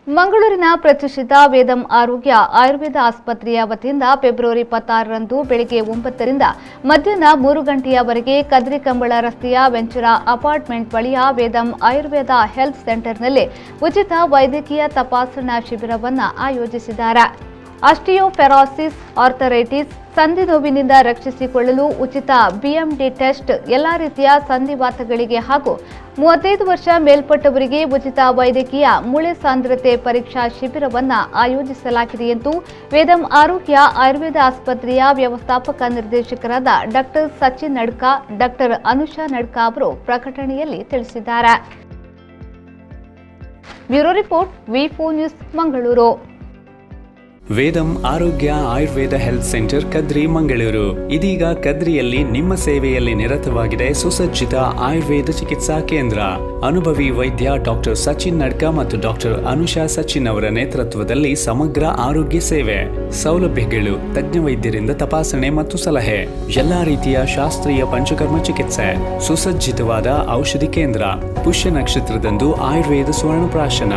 ಮಂಗಳೂರಿನ ಪ್ರತಿಷ್ಠಿತ ವೇದಂ ಆರೋಗ್ಯ ಆಯುರ್ವೇದ ಆಸ್ಪತ್ರೆಯ ವತಿಯಿಂದ ಫೆಬ್ರವರಿ 26ರಂದು ಬೆಳಗ್ಗೆ 9ರಿಂದ ಮಧ್ಯಾಹ್ನ 3 ಗಂಟೆಯವರೆಗೆ ಕದ್ರಿ ಕಂಬಳ ರಸ್ತೆಯ ವೆಂಚುರಾ ಅಪಾರ್ಟ್ಮೆಂಟ್ ಬಳಿಯ ವೇದಂ ಆಯುರ್ವೇದ ಹೆಲ್ತ್ ಸೆಂಟರ್ನಲ್ಲಿ ಉಚಿತ ವೈದ್ಯಕೀಯ ತಪಾಸಣಾ ಶಿಬಿರವನ್ನು ಆಯೋಜಿಸಿದ್ದಾರೆ. ಆಸ್ಟಿಯೋಫೆರಾಸಿಸ್, ಆರ್ಥರೈಟಿಸ್, ಸಂಧಿ ನೋವಿನಿಂದ ರಕ್ಷಿಸಿಕೊಳ್ಳಲು ಉಚಿತ ಬಿಎಂಡಿ ಟೆಸ್ಟ್, ಎಲ್ಲಾ ರೀತಿಯ ಸಂಧಿವಾತಗಳಿಗೆ ಹಾಗೂ 35 ವರ್ಷ ಮೇಲ್ಪಟ್ಟವರಿಗೆ ಉಚಿತ ವೈದ್ಯಕೀಯ ಮೂಳೆ ಸಾಂದ್ರತೆ ಪರೀಕ್ಷಾ ಶಿಬಿರವನ್ನು ಆಯೋಜಿಸಲಾಗಿದೆ ಎಂದು ವೇದಂ ಆರೋಗ್ಯ ಆಯುರ್ವೇದ ಆಸ್ಪತ್ರೆಯ ವ್ಯವಸ್ಥಾಪಕ ನಿರ್ದೇಶಕರಾದ ಡಾಕ್ಟರ್ ಸಚಿನ್ ನಡ್ಕಾ, ಡಾಕ್ಟರ್ ಅನುಷಾ ನಡ್ಕಾ ಅವರು ಪ್ರಕಟಣೆಯಲ್ಲಿ ತಿಳಿಸಿದ್ದಾರೆ. ಬ್ಯೂರೋ ರಿಪೋರ್ಟ್, ವಿ4 news, Mangaluru. Vedam Arogya Ayurveda health centre Kadri, Mangaluru. ಇದೀಗ ಕದ್ರಿಯಲ್ಲಿ ನಿಮ್ಮ ಸೇವೆಯಲ್ಲಿ ನಿರತವಾಗಿದೆ ಸುಸಜ್ಜಿತ ಆಯುರ್ವೇದ ಚಿಕಿತ್ಸಾ ಕೇಂದ್ರ. ಅನುಭವಿ ವೈದ್ಯ ಡಾಕ್ಟರ್ ಸಚಿನ್ ನಡ್ಕಾ ಮತ್ತು ಡಾಕ್ಟರ್ ಅನುಷಾ ಸಚಿನ್ ಅವರ ನೇತೃತ್ವದಲ್ಲಿ ಸಮಗ್ರ ಆರೋಗ್ಯ ಸೇವೆ, ಸೌಲಭ್ಯಗಳು, ತಜ್ಞ ವೈದ್ಯರಿಂದ ತಪಾಸಣೆ ಮತ್ತು ಸಲಹೆ, ಎಲ್ಲಾ ರೀತಿಯ ಶಾಸ್ತ್ರೀಯ ಪಂಚಕರ್ಮ ಚಿಕಿತ್ಸೆ, ಸುಸಜ್ಜಿತವಾದ ಔಷಧಿ ಕೇಂದ್ರ, ಪುಷ್ಯ ನಕ್ಷತ್ರದಂದು ಆಯುರ್ವೇದ ಸ್ವರ್ಣಪ್ರಾಶನ,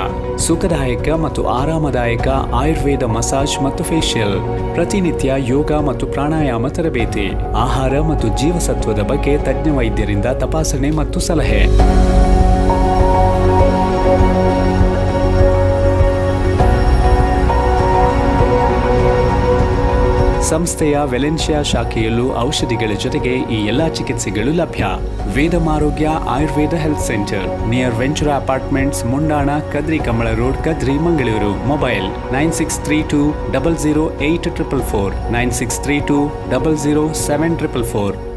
ಸುಖದಾಯಕ ಮತ್ತು ಆರಾಮದಾಯಕ ಆಯುರ್ವೇದ ಮಸಾಜ್ ಮತ್ತು ಫೇಶಿಯಲ್, ಪ್ರತಿನಿತ್ಯ ಯೋಗ ಮತ್ತು ಪ್ರಾಣಾಯಾಮ ತರಬೇತಿ, ಆಹಾರ ಮತ್ತು ಜೀವಸತ್ವದ ಬಗ್ಗೆ ತಜ್ಞ ವೈದ್ಯರಿಂದ ತಪಾಸಣೆ ಮತ್ತು ಸಲಹೆ. ಸಂಸ್ಥೆಯ ವೆಲೆನ್ಶಿಯಾ ಶಾಖೆಯಲ್ಲೂ ಔಷಧಿಗಳ ಜೊತೆಗೆ ಈ ಎಲ್ಲಾ ಚಿಕಿತ್ಸೆಗಳು ಲಭ್ಯ. Vedam Arogya Ayurveda health centre, near Ventura apartments, Mundana, Kadri Kambla road, Kadri, Mangaluru. Mobile 9632 00844, 9632 00744.